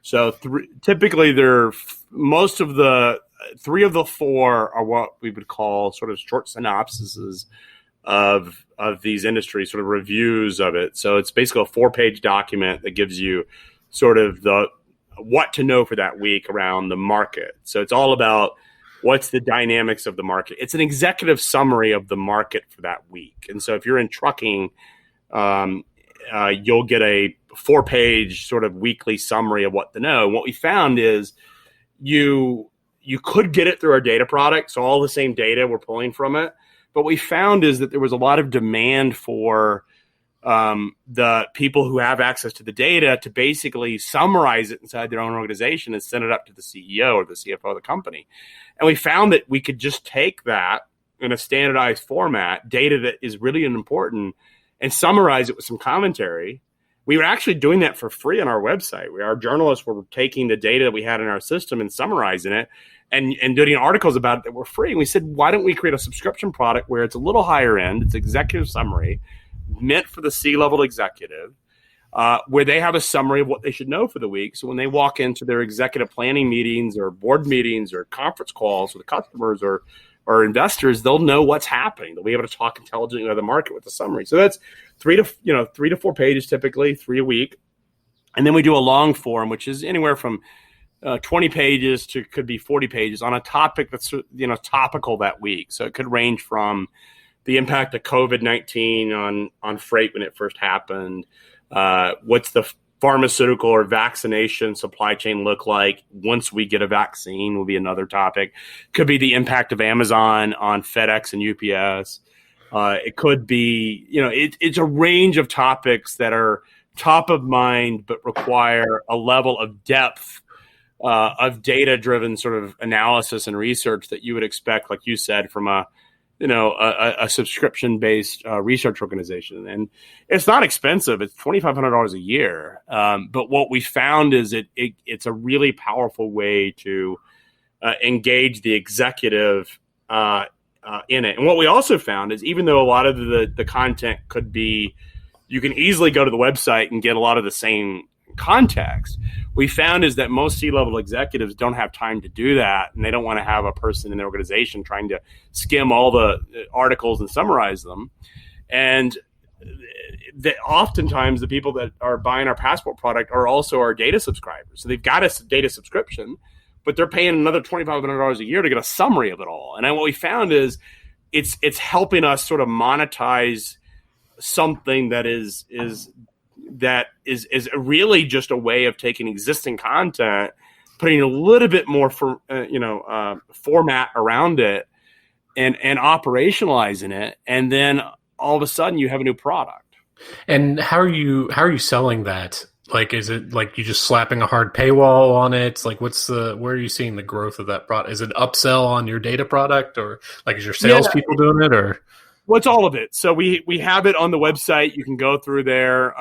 So typically most of the 3 of the 4 are what we would call sort of short synopsises of these industries, sort of reviews of it. So it's basically a 4-page document that gives you sort of the what to know for that week around the market. So it's all about what's the dynamics of the market. It's an executive summary of the market for that week. And so if you're in trucking, you'll get a 4-page sort of weekly summary of what to know. And what we found is you could get it through our data product, so all the same data we're pulling from it. But what we found is that there was a lot of demand for the people who have access to the data to basically summarize it inside their own organization and send it up to the CEO or the CFO of the company. And we found that we could just take that in a standardized format, data that is really important, and summarize it with some commentary. We were actually doing that for free on our website. Our journalists were taking the data that we had in our system and summarizing it and doing articles about it that were free. And we said, why don't we create a subscription product where it's a little higher end, it's executive summary, meant for the C-level executive, where they have a summary of what they should know for the week. So when they walk into their executive planning meetings or board meetings or conference calls with customers or investors, they'll know what's happening. They'll be able to talk intelligently about the market with the summary. So that's 3 to 4 pages, typically 3 a week. And then we do a long form, which is anywhere from 20 pages to could be 40 pages on a topic that's topical that week. So it could range from the impact of COVID-19 on freight when it first happened. What's the pharmaceutical or vaccination supply chain look like once we get a vaccine will be another topic. Could be the impact of Amazon on FedEx and UPS. It could be, it's a range of topics that are top of mind, but require a level of depth of data-driven sort of analysis and research that you would expect, like you said, from a subscription-based research organization. And it's not expensive. It's $2,500 a year. But what we found is it's a really powerful way to engage the executive in it. And what we also found is even though a lot of the content could be, you can easily go to the website and get a lot of the same context, we found is that most C-level executives don't have time to do that, and they don't want to have a person in their organization trying to skim all the articles and summarize them. And oftentimes the people that are buying our Passport product are also our data subscribers. So they've got a data subscription, but they're paying another $2,500 a year to get a summary of it all. And then what we found is it's helping us sort of monetize something that is really just a way of taking existing content, putting a little bit more format around it, and operationalizing it, and then all of a sudden you have a new product. And how are you selling that? Like, is it like you just slapping a hard paywall on it? Like, where are you seeing the growth of that product? Is it upsell on your data product, or like is your salespeople doing it, or? Well, it's all of it. So we have it on the website. You can go through there.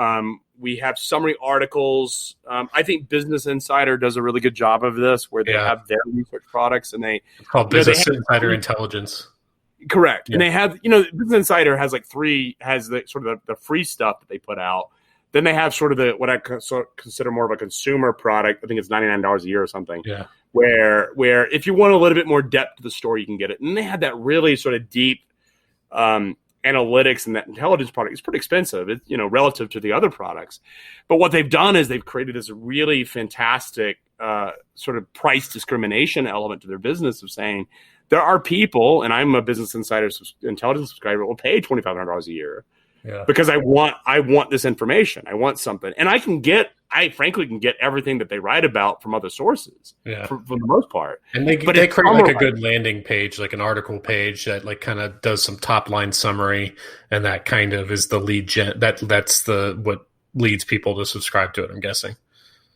We have summary articles. I think Business Insider does a really good job of this, where they have their research products, and it's called Business Insider Intelligence. Correct. Yeah. And they have, Business Insider has the sort of the free stuff that they put out. Then they have sort of what I consider more of a consumer product. I think it's $99 a year or something. Yeah. Where if you want a little bit more depth to the story, you can get it. And they had that really sort of deep analytics, and that intelligence product is pretty expensive, relative to the other products. But what they've done is they've created this really fantastic sort of price discrimination element to their business of saying there are people, and I'm a Business Insider Intelligence subscriber, will pay $2,500 a year. because I want this information. I want something, and I frankly can get everything that they write about from other sources for the most part. And they create like a good landing page, like an article page that like kind of does some top line summary, and that kind of is the lead gen. That's what leads people to subscribe to it, I'm guessing.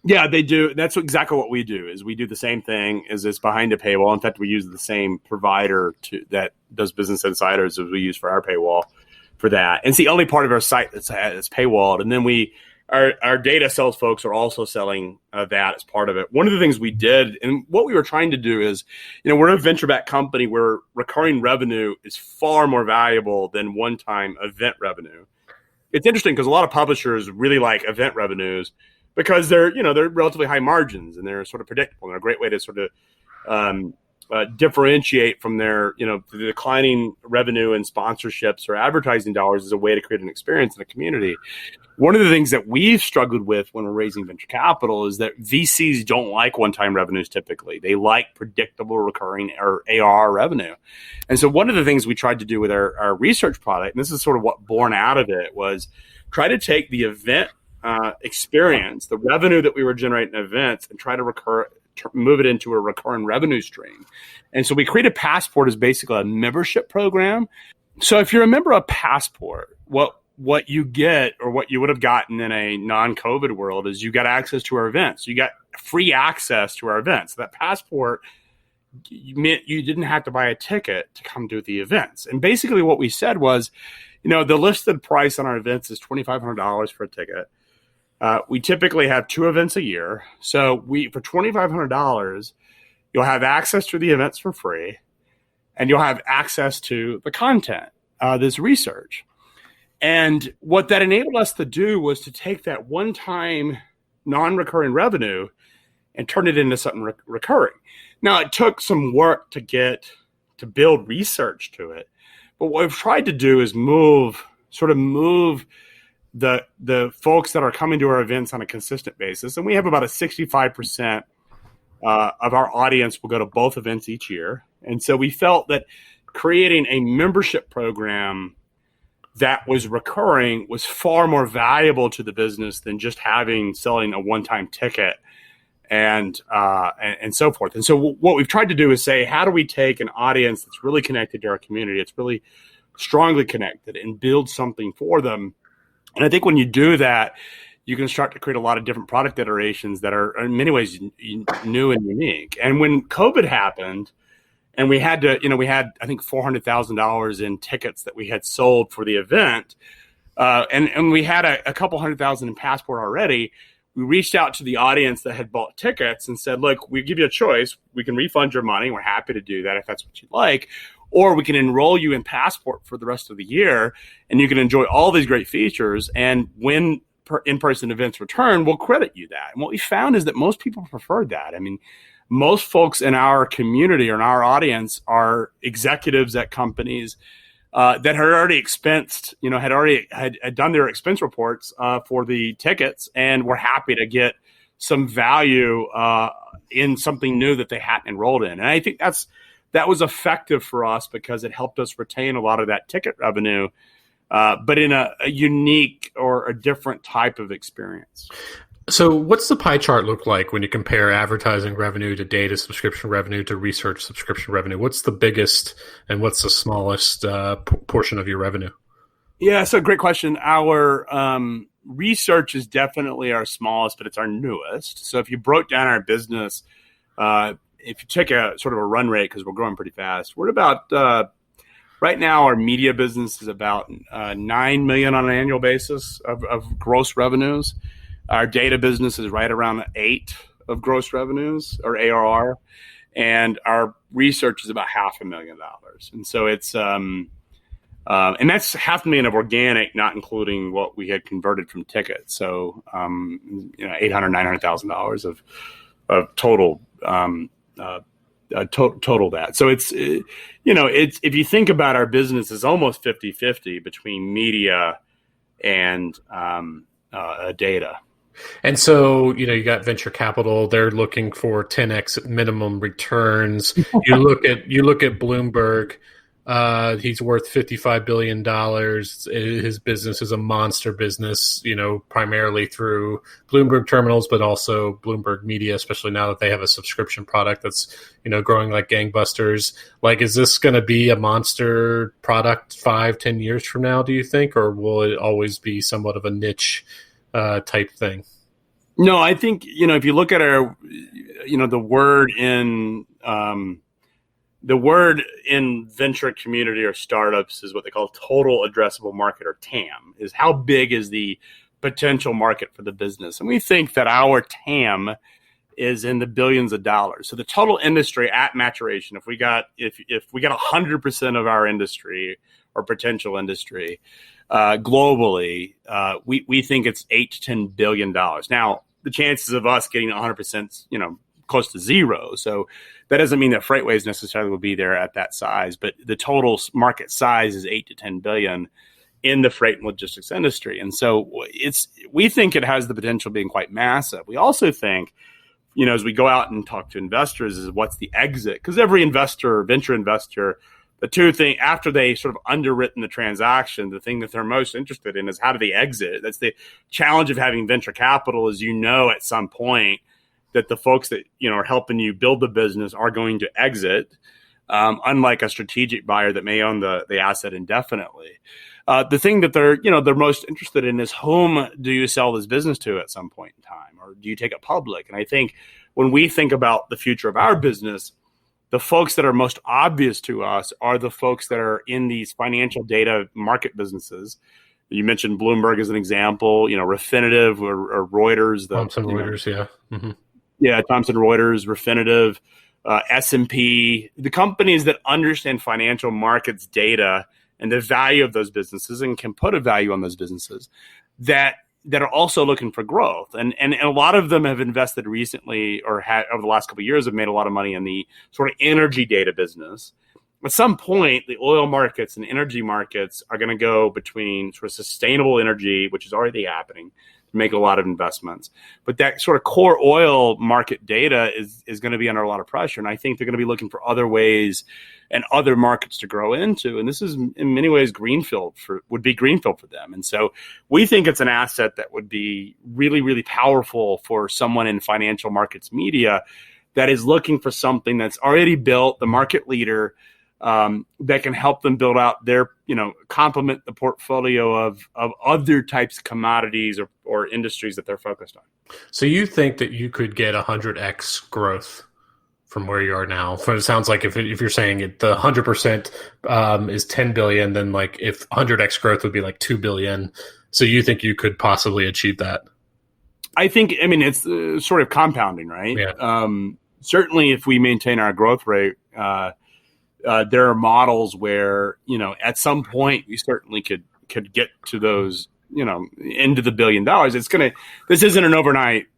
Yeah, they do. That's exactly what we do. Is we do the same thing. Is it's behind a paywall. In fact, we use the same provider that does Business Insiders as we use for our paywall for that. And it's the only part of our site that's paywalled. And then our data sales folks are also selling that as part of it. One of the things we did, and what we were trying to do is, we're a venture-backed company where recurring revenue is far more valuable than one-time event revenue. It's interesting because a lot of publishers really like event revenues because they're relatively high margins and they're sort of predictable. And they're a great way to sort of differentiate from their, the declining revenue and sponsorships or advertising dollars as a way to create an experience in a community. One of the things that we've struggled with when we're raising venture capital is that VCs don't like one-time revenues typically. They like predictable recurring or ARR revenue. And so one of the things we tried to do with our research product, and this is sort of what born out of it, was try to take the event experience, the revenue that we were generating in events, and try to move it into a recurring revenue stream. And so we created Passport as basically a membership program. So if you're a member of Passport, what you get, or what you would have gotten in a non-COVID world, is you got access to our events. You got free access to our events. That Passport meant you didn't have to buy a ticket to come to the events. And basically what we said was, the listed price on our events is $2,500 for a ticket. We typically have 2 events a year. So for $2,500, you'll have access to the events for free, and you'll have access to the content, this research. And what that enabled us to do was to take that one-time non-recurring revenue and turn it into something recurring. Now, it took some work to build research to it. But what we've tried to do is move the folks that are coming to our events on a consistent basis. And we have about a 65% of our audience will go to both events each year. And so we felt that creating a membership program that was recurring was far more valuable to the business than just selling a one-time ticket and so forth. And so what we've tried to do is say, how do we take an audience that's really connected to our community, it's really strongly connected, and build something for them? And I think when you do that, you can start to create a lot of different product iterations that are in many ways new and unique. And when COVID happened, and we had I think $400,000 in tickets that we had sold for the event, and we had a couple $100,000 in Passport already. We reached out to the audience that had bought tickets and said, look, we give you a choice. We can refund your money. We're happy to do that if that's what you'd like. Or we can enroll you in Passport for the rest of the year, and you can enjoy all these great features. And when in-person events return, we'll credit you that. And what we found is that most people preferred that. I mean, most folks in our community or in our audience are executives at companies that had already expensed, had done their expense reports for the tickets, and were happy to get some value in something new that they hadn't enrolled in. And I think that was effective for us because it helped us retain a lot of that ticket revenue, but in a unique or a different type of experience. So what's the pie chart look like when you compare advertising revenue to data subscription revenue to research subscription revenue? What's the biggest and what's the smallest portion of your revenue? Yeah, so great question. Our research is definitely our smallest, but it's our newest. So if you broke down our business, if you take a sort of a run rate, because we're growing pretty fast, we're about, right now our media business is about $9 million on an annual basis of gross revenues. Our data business is right around 8 of gross revenues or ARR, and our research is about $500,000. And so it's and that's $500,000 of organic, not including what we had converted from tickets. So $800,000-$900,000 of total total that. So it's it's if you think about our business, is almost 50-50 between media and data. And so, you got venture capital, they're looking for 10x minimum returns. You look at Bloomberg, He's worth $55 billion. His business is a monster business, primarily through Bloomberg terminals, but also Bloomberg Media, especially now that they have a subscription product that's, growing like gangbusters. Like, is this going to be a monster product 5-10 years from now, do you think? Or will it always be somewhat of a niche type thing? No, I think, if you look at our, the word in venture community or startups is what they call total addressable market, or TAM, is how big is the potential market for the business. And we think that our TAM is in the billions of dollars. So the total industry at maturation, if we got 100% of our industry or potential industry globally, we think it's $8 to $10 billion. Now, the chances of us getting 100%, close to zero. So that doesn't mean that FreightWaves necessarily will be there at that size, but the total market size is 8 to 10 billion in the freight and logistics industry. And so we think it has the potential of being quite massive. We also think, as we go out and talk to investors, is what's the exit? Because every investor, venture investor, the two things after they sort of underwritten the transaction, the thing that they're most interested in is how do they exit? That's the challenge of having venture capital, is at some point that the folks that are helping you build the business are going to exit, unlike a strategic buyer that may own the asset indefinitely. The thing that they're most interested in is, whom do you sell this business to at some point in time, or do you take it public? And I think when we think about the future of our business, the folks that are most obvious to us are the folks that are in these financial data market businesses. You mentioned Bloomberg as an example, Refinitiv or Reuters. Thomson Reuters, yeah. Mm-hmm. Yeah, Thomson Reuters, Refinitiv, S&P, the companies that understand financial markets data and the value of those businesses and can put a value on those businesses that are also looking for growth. And a lot of them have invested recently, or over the last couple of years have made a lot of money in the sort of energy data business. At some point, the oil markets and energy markets are going to go between sort of sustainable energy, which is already happening, make a lot of investments. But that sort of core oil market data is going to be under a lot of pressure. And I think they're going to be looking for other ways and other markets to grow into. And this is in many ways would be greenfield for them. And so we think it's an asset that would be really, really powerful for someone in financial markets media that is looking for something that's already built, the market leader, that can help them build out their, complement the portfolio of other types of commodities or industries that they're focused on. So you think that you could get 100x growth from where you are now? So it sounds like if you're saying the 100% is 10 billion, then like if 100x growth would be like 2 billion. So you think you could possibly achieve that? It's sort of compounding, right? Yeah. Certainly if we maintain our growth rate, there are models where, at some point we certainly could get to those, into the $1 billion.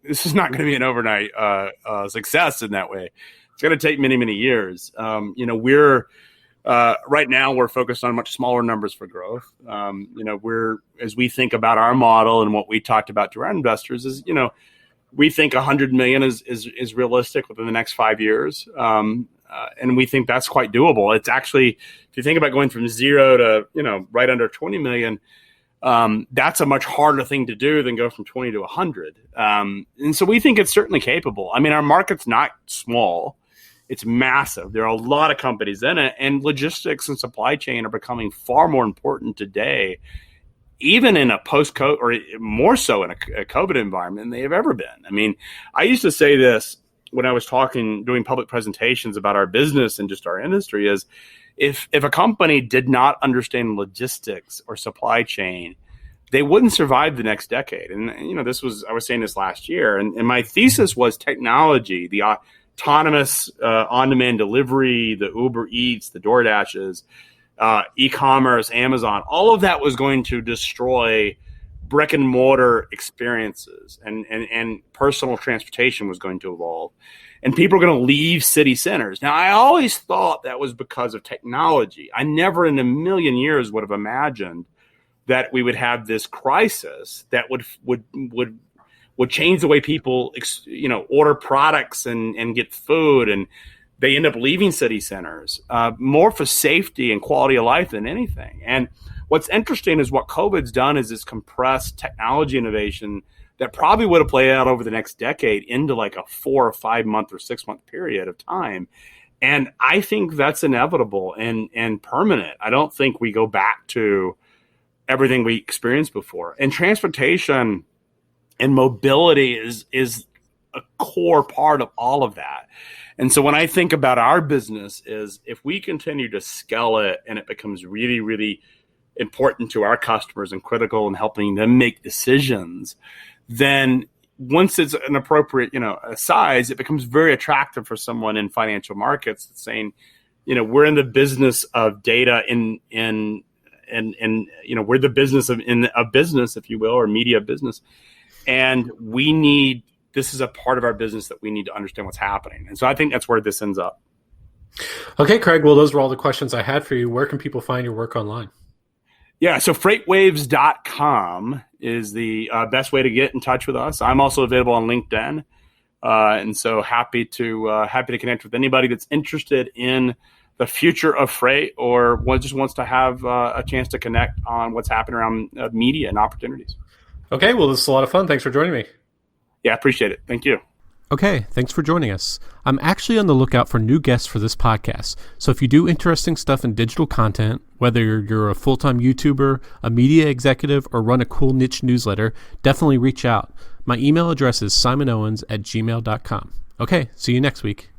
This is not going to be an overnight success in that way. It's going to take many, many years. We're right now we're focused on much smaller numbers for growth. As we think about our model and what we talked about to our investors is, we think 100 million is realistic within the next 5 years. And we think that's quite doable. It's actually, if you think about going from 0 to, right under 20 million, that's a much harder thing to do than go from 20 to 100. And so we think it's certainly capable. Our market's not small. It's massive. There are a lot of companies in it, and logistics and supply chain are becoming far more important today, even in a post-COVID, or more so in a COVID environment than they have ever been. I used to say this when I was doing public presentations about our business and just our industry, is if a company did not understand logistics or supply chain, they wouldn't survive the next decade. And, I was saying this last year, and my thesis was technology, the autonomous on-demand delivery, the Uber Eats, the DoorDashes, e-commerce, Amazon, all of that was going to destroy brick and mortar experiences, and personal transportation was going to evolve, and people are going to leave city centers. Now, I always thought that was because of technology. I never in a million years would have imagined that we would have this crisis that would change the way people, order products and get food, and they end up leaving city centers, more for safety and quality of life than anything. And what's interesting is what COVID's done is it's compressed technology innovation that probably would have played out over the next decade into like a 4 or 5 month or 6 month period of time. And I think that's inevitable and permanent. I don't think we go back to everything we experienced before. And transportation and mobility is a core part of all of that. And so when I think about our business is if we continue to scale it and it becomes really, really important to our customers and critical in helping them make decisions, then once it's an appropriate, size, it becomes very attractive for someone in financial markets that's saying, we're in the business of data and we're the business of in a business, if you will, or media business. And this is a part of our business that we need to understand what's happening. And so I think that's where this ends up. Okay, Craig. Well, those were all the questions I had for you. Where can people find your work online? Yeah, so FreightWaves.com is the best way to get in touch with us. I'm also available on LinkedIn. And so happy to connect with anybody that's interested in the future of freight or just wants to have a chance to connect on what's happening around media and opportunities. Okay, well, this is a lot of fun. Thanks for joining me. Yeah, I appreciate it. Thank you. Okay, thanks for joining us. I'm actually on the lookout for new guests for this podcast. So if you do interesting stuff in digital content, whether you're a full-time YouTuber, a media executive, or run a cool niche newsletter, definitely reach out. My email address is simonowens@gmail.com. Okay, see you next week.